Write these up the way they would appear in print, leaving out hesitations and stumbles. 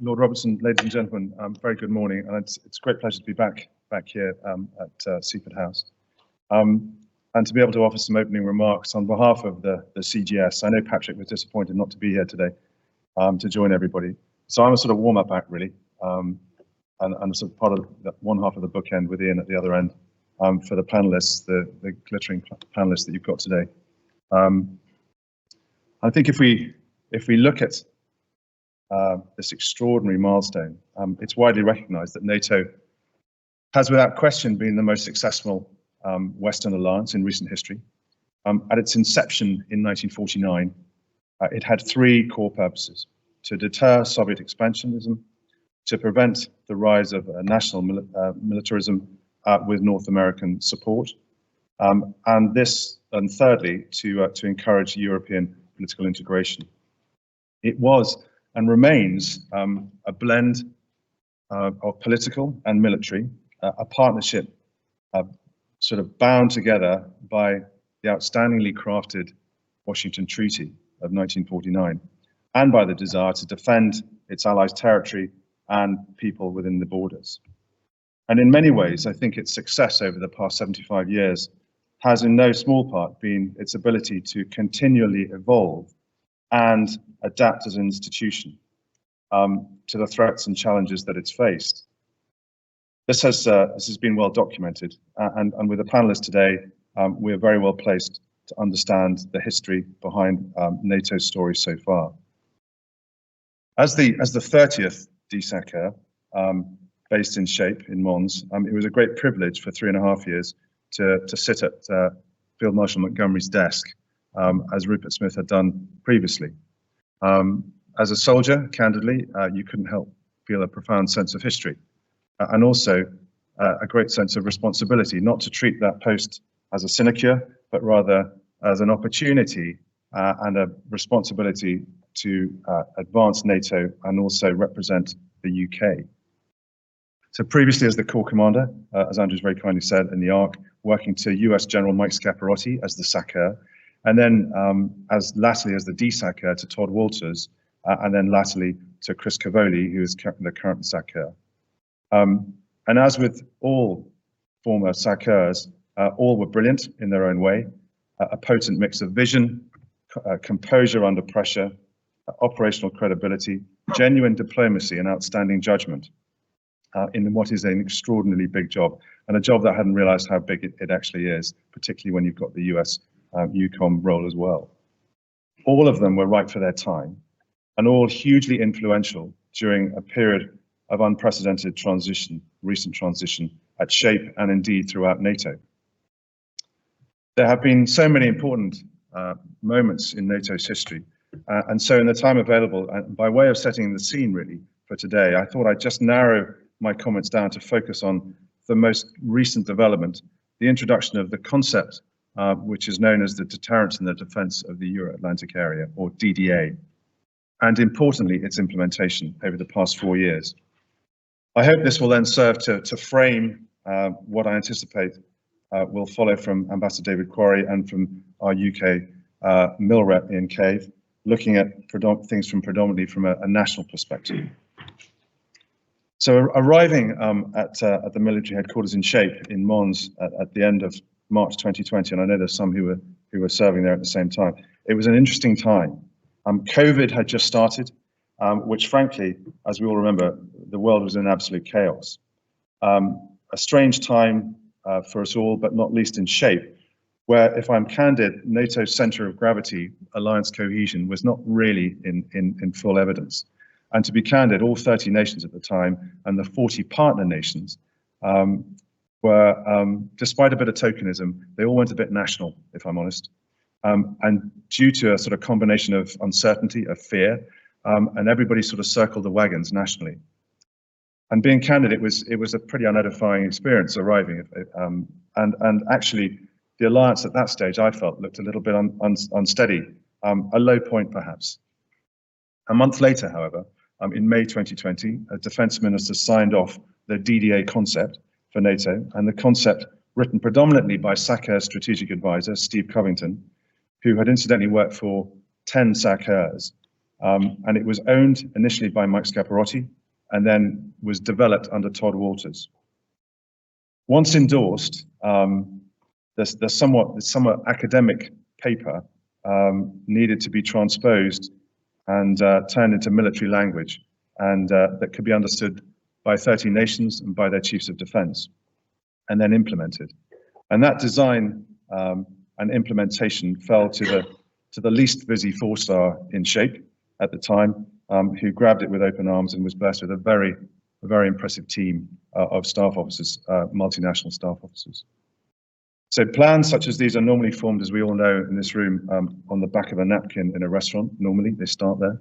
Lord Robertson, ladies and gentlemen, very good morning, and it's a great pleasure to be back here at Seaford House, and to be able to offer some opening remarks on behalf of the CGS. I know Patrick was disappointed not to be here today to join everybody, so I'm a sort of warm-up act really, and sort of part of one half of the bookend with Ian at the other end for the panelists, the glittering panelists that you've got today. I think if we look at this extraordinary milestone, it's widely recognized that NATO has without question been the most successful Western alliance in recent history. At its inception in 1949, it had three core purposes: to deter Soviet expansionism, to prevent the rise of national militarism with North American support, and thirdly, to encourage European political integration. It was and remains a blend of political and military, a partnership sort of bound together by the outstandingly crafted Washington Treaty of 1949, and by the desire to defend its allies' territory and people within the borders. And in many ways, I think its success over the past 75 years has in no small part been its ability to continually evolve and adapt as an institution to the threats and challenges that it's faced. This has been well documented, and with the panelists today, we are very well placed to understand the history behind NATO's story so far. As the 30th CHACR, based in Shape in Mons, it was a great privilege for 3.5 years to sit at Field Marshal Montgomery's desk, as Rupert Smith had done previously. As a soldier, candidly, you couldn't help feel a profound sense of history, and also a great sense of responsibility, not to treat that post as a sinecure, but rather as an opportunity and a responsibility to advance NATO and also represent the UK. So previously as the Corps Commander, as Andrew's very kindly said, in the ARC, working to US General Mike Scaparotti as the CHACR, and then latterly as the CHACR to Todd Walters, and then latterly to Chris Cavoli, who is the current CHACR. And as with all former CHACRs, all were brilliant in their own way, a potent mix of vision, composure under pressure, operational credibility, genuine diplomacy, and outstanding judgment in what is an extraordinarily big job, and a job that I hadn't realized how big it actually is, particularly when you've got the US EUCOM role as well. All of them were right for their time, and all hugely influential during a period of unprecedented transition, recent transition at Shape and indeed throughout NATO. There have been so many important moments in NATO's history, and so in the time available, by way of setting the scene really for today, I thought I'd just narrow my comments down to focus on the most recent development, the introduction of the concept which is known as the Deterrence and the Defence of the Euro-Atlantic Area, or DDA, and importantly, its implementation over the past 4 years. I hope this will then serve to frame what I anticipate will follow from Ambassador David Quarry and from our UK MIL rep Ian Cave, looking at things predominantly from a national perspective. So arriving at the military headquarters in Shape in Mons at the end of March 2020, and I know there's some who were serving there at the same time, it was an interesting time. COVID had just started, which frankly, as we all remember, the world was in absolute chaos. A strange time for us all, but not least in Shape, where, if I'm candid, NATO's center of gravity, alliance cohesion, was not really in full evidence. And to be candid, all 30 nations at the time and the 40 partner nations were, despite a bit of tokenism, they all went a bit national, if I'm honest. And due to a sort of combination of uncertainty, of fear, and everybody sort of circled the wagons nationally. And being candid, it was a pretty unedifying experience arriving. And actually, the alliance at that stage, I felt, looked a little bit unsteady, a low point perhaps. A month later, however, in May 2020, a defense minister signed off the DDA concept for NATO, and the concept, written predominantly by CHACR's strategic advisor, Steve Covington, who had incidentally worked for 10 CHACRs, and it was owned initially by Mike Scaparotti and then was developed under Todd Walters. Once endorsed, the somewhat academic paper needed to be transposed and turned into military language, and that could be understood by 30 nations and by their chiefs of defense, and then implemented. And that design and implementation fell to the least busy four-star in SHAPE at the time, who grabbed it with open arms and was blessed with a very impressive team of staff officers, multinational staff officers. So plans such as these are normally formed, as we all know in this room, on the back of a napkin in a restaurant. Normally they start there.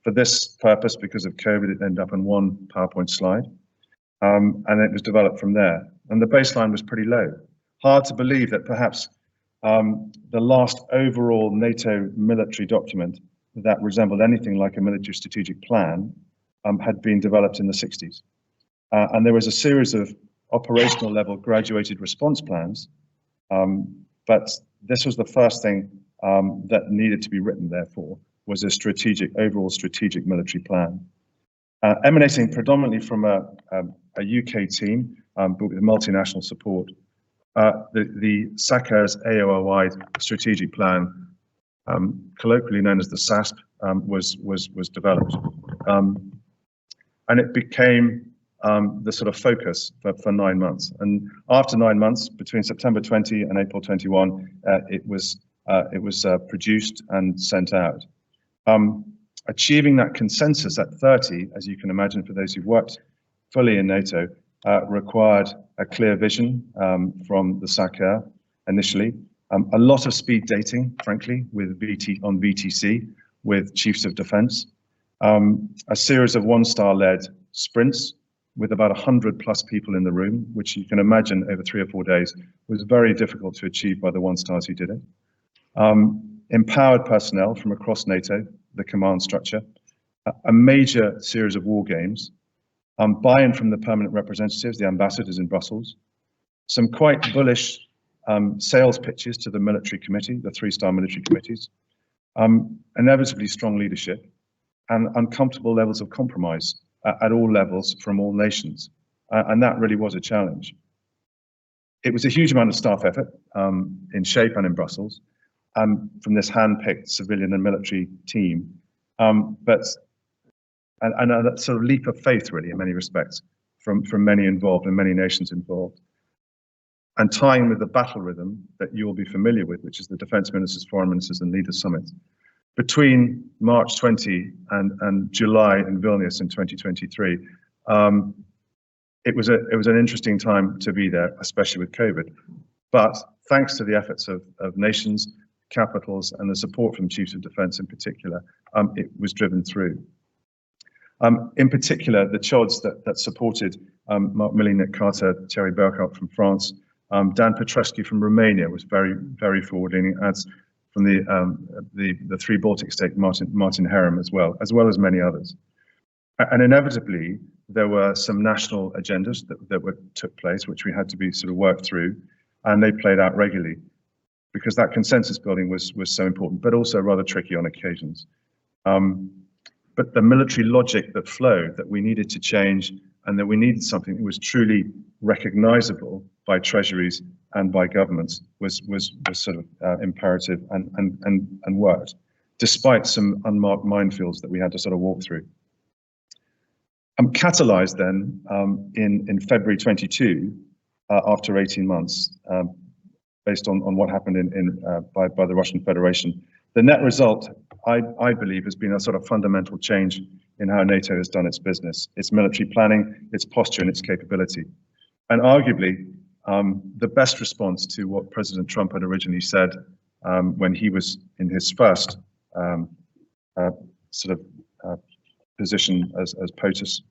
For this purpose, because of COVID, it ended up on one PowerPoint slide, and it was developed from there. And the baseline was pretty low. Hard to believe that perhaps the last overall NATO military document that resembled anything like a military strategic plan had been developed in the 60s. And there was a series of operational level graduated response plans, but this was the first thing that needed to be written, therefore, was a overall strategic military plan. Emanating predominantly from a UK team, but with multinational support, the CHACR's AOI strategic plan, colloquially known as the SASP, was developed. And it became the sort of focus for 9 months. And after 9 months, between September 20 and April 21, it was produced and sent out. Achieving that consensus at 30, as you can imagine, for those who've worked fully in NATO, required a clear vision from the CHACR initially, a lot of speed dating, frankly, with on VTC, with chiefs of defense, a series of one-star led sprints with about 100+ people in the room, which you can imagine over 3 or 4 days was very difficult to achieve by the one-stars who did it. Empowered personnel from across NATO, the command structure, a major series of war games, buy-in from the permanent representatives, the ambassadors in Brussels, some quite bullish sales pitches to the military committee, the 3-star military committees, inevitably strong leadership, and uncomfortable levels of compromise at all levels from all nations. And that really was a challenge. It was a huge amount of staff effort in SHAPE and in Brussels, from this hand-picked civilian and military team, but a sort of leap of faith, really, in many respects, from many involved and many nations involved. And tying with the battle rhythm that you will be familiar with, which is the Defence Ministers, Foreign Ministers and Leaders Summit, between March 20 and July in Vilnius in 2023, it was an interesting time to be there, especially with COVID. But thanks to the efforts of nations, capitals, and the support from chiefs of defence in particular, it was driven through. In particular, the CHODs that supported Mark Milley, Carter, Thierry Burkhardt from France, Dan Petrescu from Romania was very forward-leaning, as from the 3 Baltic states, Martin Herem as well as many others. And inevitably, there were some national agendas that took place, which we had to be sort of worked through, and they played out regularly, because that consensus building was so important, but also rather tricky on occasions. But the military logic that flowed, that we needed to change, and that we needed something that was truly recognizable by treasuries and by governments, was sort of imperative and worked, despite some unmarked minefields that we had to sort of walk through. Catalyzed then in February 22, after 18 months, based on what happened by the Russian Federation. The net result, I believe, has been a sort of fundamental change in how NATO has done its business, its military planning, its posture, and its capability. And arguably, the best response to what President Trump had originally said when he was in his first position as POTUS,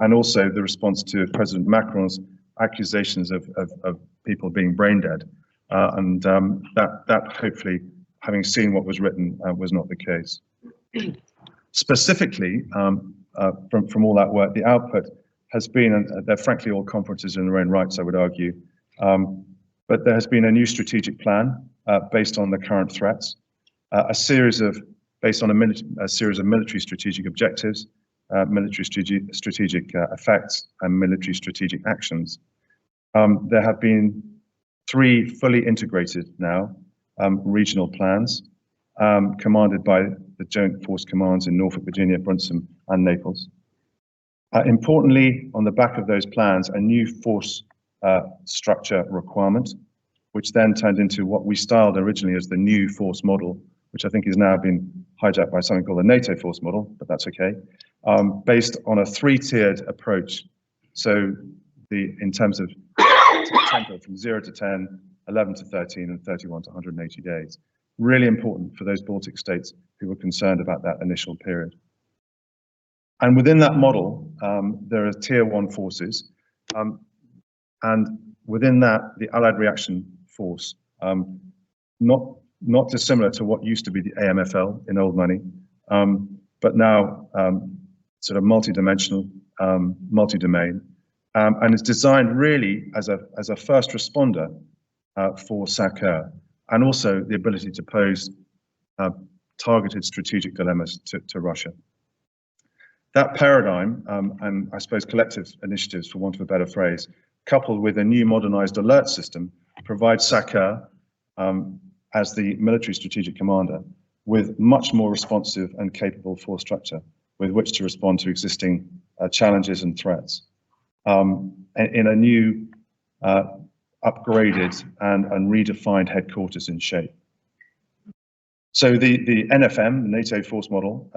and also the response to President Macron's accusations of people being brain dead. And that hopefully, having seen what was written, was not the case. Specifically, from all that work, the output has been, and they're frankly all conferences in their own rights, I would argue, but there has been a new strategic plan based on the current threats, a series of based on a series of military strategic objectives, military strategic effects, and military strategic actions. There have been 3 fully integrated now regional plans, commanded by the Joint Force Commands in Norfolk, Virginia, Brunson, and Naples. Importantly, on the back of those plans, a new force structure requirement, which then turned into what we styled originally as the new force model, which I think has now been hijacked by something called the NATO force model, but that's okay, based on a 3-tiered approach. So in terms of tempo from 0 to 10, 11 to 13, and 31 to 180 days. Really important for those Baltic states who were concerned about that initial period. And within that model, there are Tier 1 forces, and within that, the Allied Reaction Force, not dissimilar to what used to be the AMFL in old money, but now sort of multi-dimensional, multi-domain, and it's designed really as a first responder for CHACR, and also the ability to pose targeted strategic dilemmas to Russia. That paradigm, and I suppose collective initiatives, for want of a better phrase, coupled with a new modernized alert system, provides CHACR, as the military strategic commander, with much more responsive and capable force structure with which to respond to existing challenges and threats, in a new upgraded and redefined headquarters in shape. So the NFM, the NATO force model,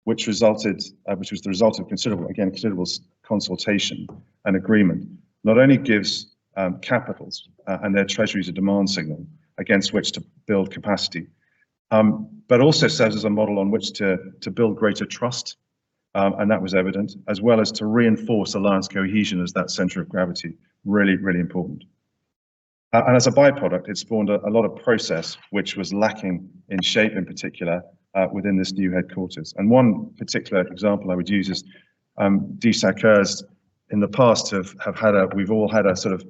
which was the result of considerable consultation and agreement, not only gives capitals and their treasuries a demand signal against which to build capacity, but also serves as a model on which to build greater trust, and that was evident, as well as to reinforce alliance cohesion as that center of gravity. Really, really important. And as a byproduct, it spawned a lot of process which was lacking in shape, in particular, within this new headquarters. And one particular example I would use is DSACRs in the past we've all had a sort of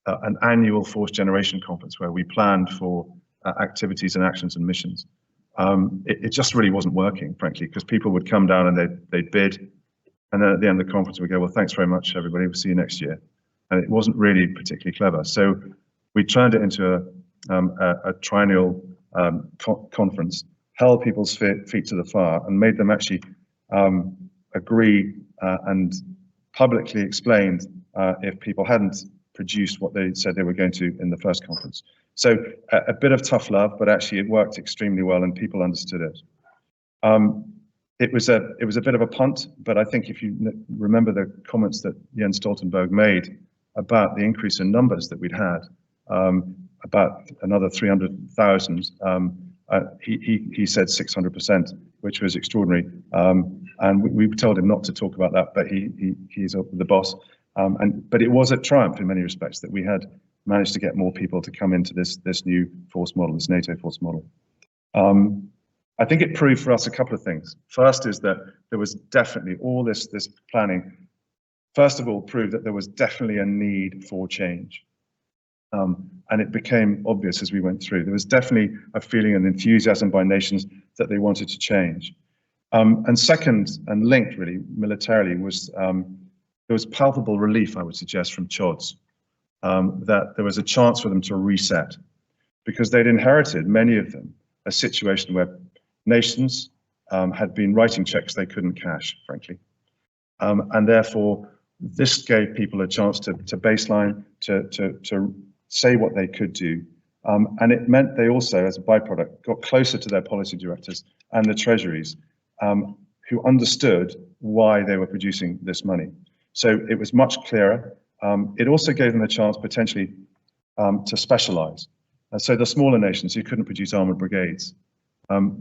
an annual force generation conference where we planned for activities and actions and missions. It just really wasn't working, frankly, because people would come down and they'd bid, and then at the end of the conference we go, well, thanks very much, everybody, we'll see you next year. And it wasn't really particularly clever. So we turned it into a triennial conference, held people's feet to the fire, and made them actually agree and publicly explained if people hadn't produced what they said they were going to in the first conference. So a bit of tough love, but actually it worked extremely well and people understood it. It was a bit of a punt, but I think if you remember the comments that Jens Stoltenberg made about the increase in numbers that we'd had, about another 300,000, he said 600%, which was extraordinary. And we told him not to talk about that, but he's the boss. But it was a triumph in many respects that we had managed to get more people to come into this new force model, this NATO force model. I think it proved for us a couple of things. First is that there was definitely all this planning. First of all, proved that there was definitely a need for change. And it became obvious as we went through. There was definitely a feeling and enthusiasm by nations that they wanted to change. And second, and linked really militarily, was there was palpable relief, I would suggest, from CHODs, that there was a chance for them to reset, because they'd inherited, many of them, a situation where nations had been writing checks they couldn't cash, frankly. And therefore, this gave people a chance to baseline, to say what they could do. And it meant they also, as a byproduct, got closer to their policy directors and the treasuries, who understood why they were producing this money. So it was much clearer. It also gave them a chance potentially to specialize. So the smaller nations who couldn't produce armored brigades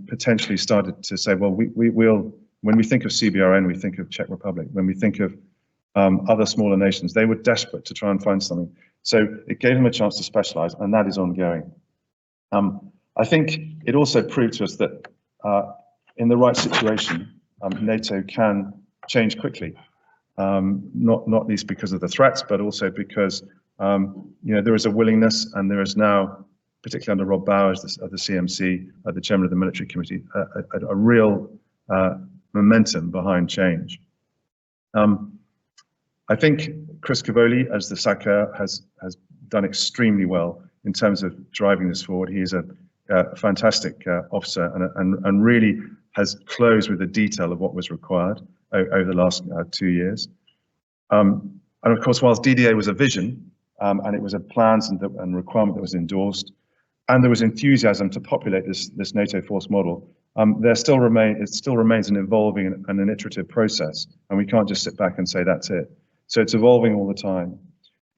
potentially started to say, well, we'll, when we think of CBRN, we think of Czech Republic. When we think of other smaller nations, they were desperate to try and find something. So it gave them a chance to specialize, and that is ongoing. I think it also proved to us that in the right situation, NATO can change quickly, not least because of the threats, but also because there is a willingness, and there is now particularly under Rob Bowers of the CMC, the chairman of the military committee, a real momentum behind change. I think Chris Cavoli, as the CHACR, has done extremely well in terms of driving this forward. He is a fantastic officer and really has closed with the detail of what was required over the last 2 years. And of course, whilst DDA was a vision and it was a plans and requirement that was endorsed, and there was enthusiasm to populate this NATO force model, it still remains an evolving and an iterative process, and we can't just sit back and say that's it. So it's evolving all the time,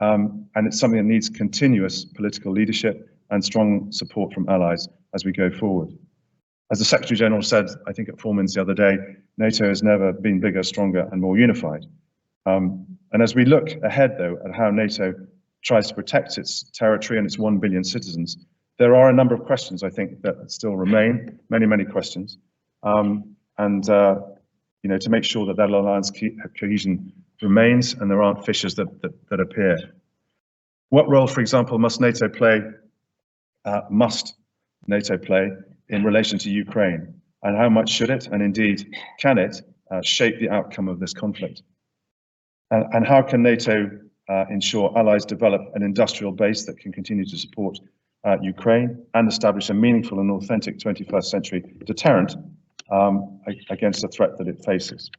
and it's something that needs continuous political leadership and strong support from allies as we go forward. As the Secretary General said, I think at Foreman's the other day, NATO has never been bigger, stronger, and more unified. And as we look ahead, though, at how NATO tries to protect its territory and its 1 billion citizens, there are a number of questions, I think, that still remain, many questions. You know, to make sure that alliance cohesion remains and there aren't fissures that appear. What role, for example, must NATO play in relation to Ukraine, and how much should it, and indeed can it, shape the outcome of this conflict? And how can NATO ensure allies develop an industrial base that can continue to support Ukraine and establish a meaningful and authentic 21st century deterrent against the threat that it faces?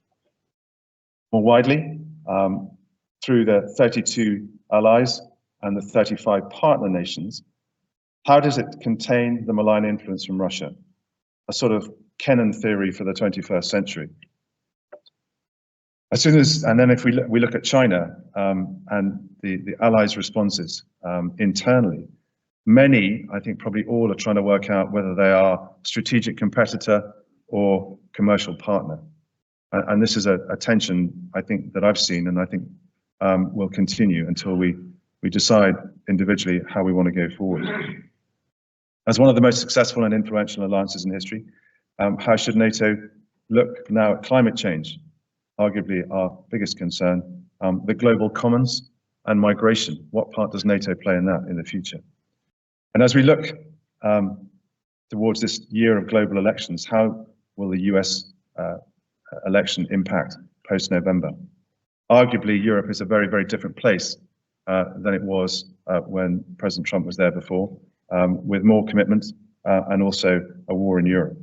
More widely, through the 32 allies and the 35 partner nations, how does it contain the malign influence from Russia? A sort of Kennan theory for the 21st century. And then if we look at China and the allies' responses internally, many, I think probably all, are trying to work out whether they are strategic competitor or commercial partner. And this is a tension, I think, that I've seen, and I think will continue until we decide individually how we want to go forward. As one of the most successful and influential alliances in history, how should NATO look now at climate change? Arguably our biggest concern, the global commons and migration. What part does NATO play in that in the future? And as we look towards this year of global elections, how will the US election impact post-November? Arguably, Europe is a very different place than it was when President Trump was there before, with more commitment and also a war in Europe.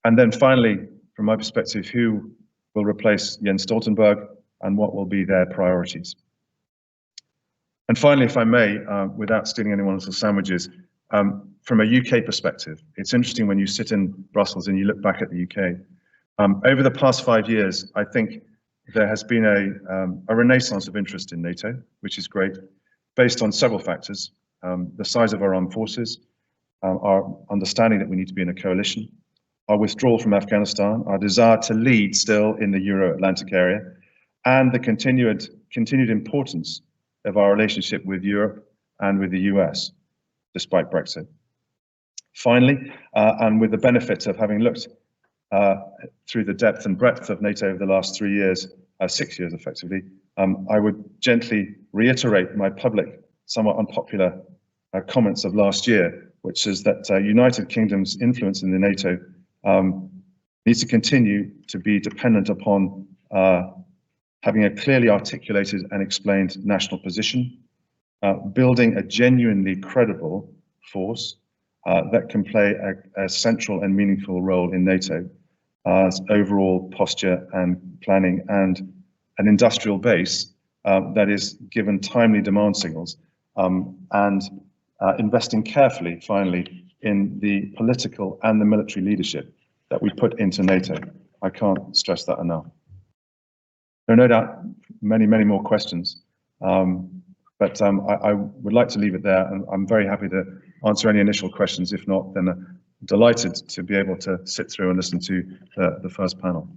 And then finally, from my perspective, who will replace Jens Stoltenberg and what will be their priorities? And finally, if I may, without stealing anyone else's sandwiches, from a UK perspective, it's interesting when you sit in Brussels and you look back at the UK. Over the past 5 years, I think there has been a renaissance of interest in NATO, which is great, based on several factors. The size of our armed forces, our understanding that we need to be in a coalition, our withdrawal from Afghanistan, our desire to lead still in the Euro-Atlantic area, and the continued importance of our relationship with Europe and with the US, despite Brexit. Finally, and with the benefit of having looked through the depth and breadth of NATO over the last 3 years, 6 years effectively, I would gently reiterate my public, somewhat unpopular comments of last year, which is that United Kingdom's influence in the NATO needs to continue to be dependent upon having a clearly articulated and explained national position, building a genuinely credible force that can play a central and meaningful role in NATO's overall posture and planning, and an industrial base that is given timely demand signals, and investing carefully, finally, in the political and the military leadership that we put into NATO. I can't stress that enough. There are no doubt many more questions, but I would like to leave it there, and I'm very happy to answer any initial questions. If not, then delighted to be able to sit through and listen to the first panel.